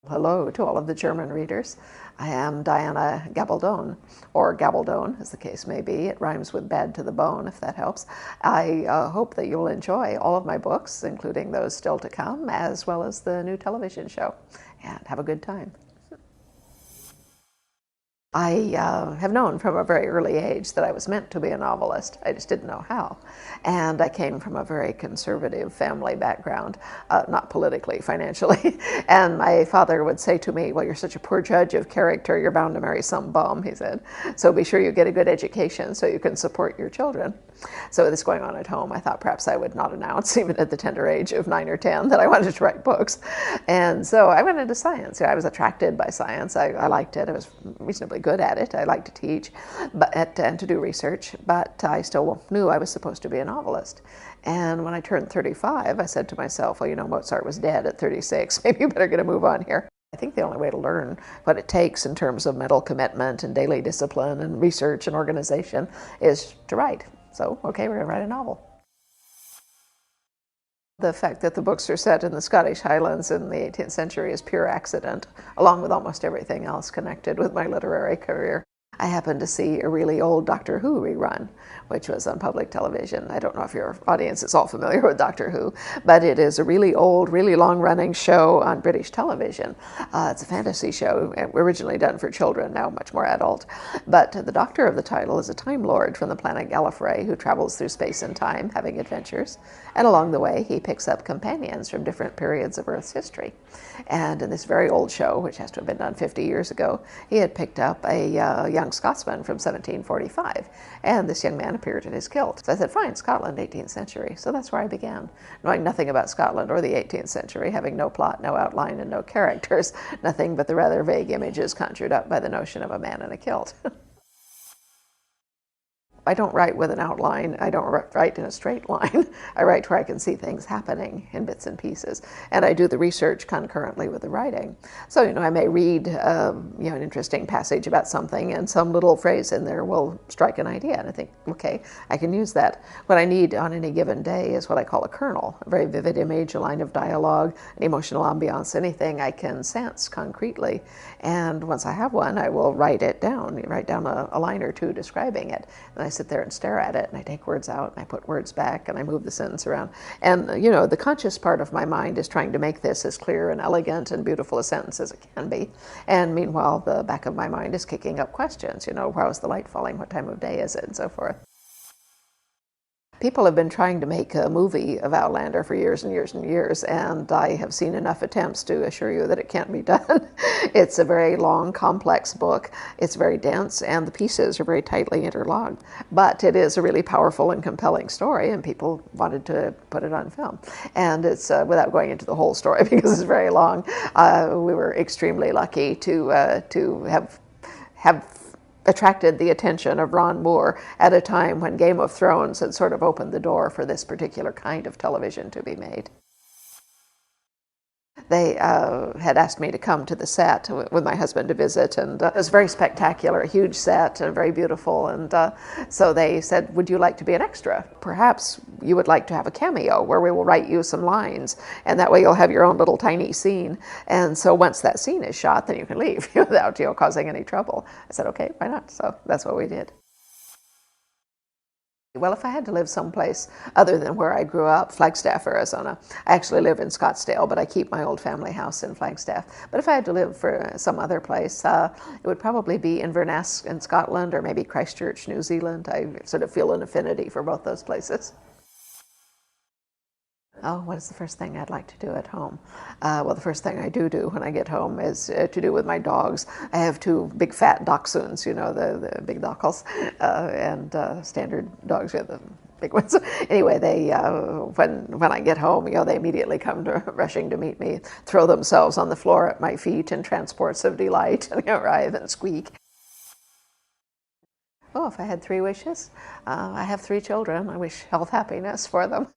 Hello to all of the German readers. I am Diana Gabaldon, or Gabaldon, as the case may be. It rhymes with bad to the bone, if that helps. I hope that you'll enjoy all of my books, including those still to come, as well as the new television show, and have a good time. I have known from a very early age that I was meant to be a novelist. I just didn't know how. And I came from a very conservative family background, not politically, financially. And my father would say to me, well, you're such a poor judge of character, you're bound to marry some bum, he said. So be sure you get a good education so you can support your children. So with this going on at home, I thought perhaps I would not announce, even at the tender age of 9 or 10, that I wanted to write books. And so I went into science. I was attracted by science. I liked it. I was reasonably good at it. I liked to teach and to do research, but I still knew I was supposed to be a novelist. And when I turned 35, I said to myself, well, you know, Mozart was dead at 36. Maybe you better get a move on here. I think the only way to learn what it takes in terms of mental commitment and daily discipline and research and organization is to write. So, okay, we're going to write a novel. The fact that the books are set in the Scottish Highlands in the 18th century is pure accident, along with almost everything else connected with my literary career. I happened to see a really old Doctor Who rerun, which was on public television. I don't know if your audience is all familiar with Doctor Who, but it is a really old, really long-running show on British television. It's a fantasy show, originally done for children, now much more adult. But the doctor of the title is a Time Lord from the planet Gallifrey who travels through space and time, having adventures. And along the way, he picks up companions from different periods of Earth's history. And in this very old show, which has to have been done 50 years ago, he had picked up a young Scotsman from 1745, and this young man appeared in his kilt. So I said, fine, Scotland, 18th century. So that's where I began, knowing nothing about Scotland or the 18th century, having no plot, no outline, and no characters, nothing but the rather vague images conjured up by the notion of a man in a kilt. I don't write with an outline. I don't write in a straight line. I write where I can see things happening in bits and pieces. And I do the research concurrently with the writing. So, you know, I may read, an interesting passage about something, and some little phrase in there will strike an idea. And I think, okay, I can use that. What I need on any given day is what I call a kernel, a very vivid image, a line of dialogue, an emotional ambiance, anything I can sense concretely. And once I have one, I will write it down, write down a line or two describing it. And I sit there and stare at it, and I take words out, and I put words back, and I move the sentence around. And, you know, the conscious part of my mind is trying to make this as clear and elegant and beautiful a sentence as it can be. And meanwhile, the back of my mind is kicking up questions, you know, how is the light falling, what time of day is it, and so forth. People have been trying to make a movie of Outlander for years and years and years, and I have seen enough attempts to assure you that it can't be done. It's a very long, complex book. It's very dense, and the pieces are very tightly interlocked. But it is a really powerful and compelling story, and people wanted to put it on film. And it's, without going into the whole story because it's very long, we were extremely lucky to have attracted the attention of Ron Moore at a time when Game of Thrones had sort of opened the door for this particular kind of television to be made. They had asked me to come to the set with my husband to visit, and it was very spectacular, a huge set and very beautiful, and so they said, would you like to be an extra? Perhaps you would like to have a cameo where we will write you some lines, and that way you'll have your own little tiny scene, and so once that scene is shot, then you can leave without causing any trouble. I said, okay, why not? So that's what we did. Well, if I had to live someplace other than where I grew up, Flagstaff, Arizona, I actually live in Scottsdale, but I keep my old family house in Flagstaff. But if I had to live for some other place, it would probably be Inverness in Scotland, or maybe Christchurch, New Zealand. I sort of feel an affinity for both those places. Oh, what is the first thing I'd like to do at home? Well, the first thing I do when I get home is to do with my dogs. I have two big fat dachshunds, you know, the big dockles, and standard dogs, the big ones. Anyway, they when I get home, you know, they immediately come rushing to meet me, throw themselves on the floor at my feet in transports of delight, and writhe and squeak. Oh, if I had 3 wishes, I have 3 children. I wish health, happiness for them.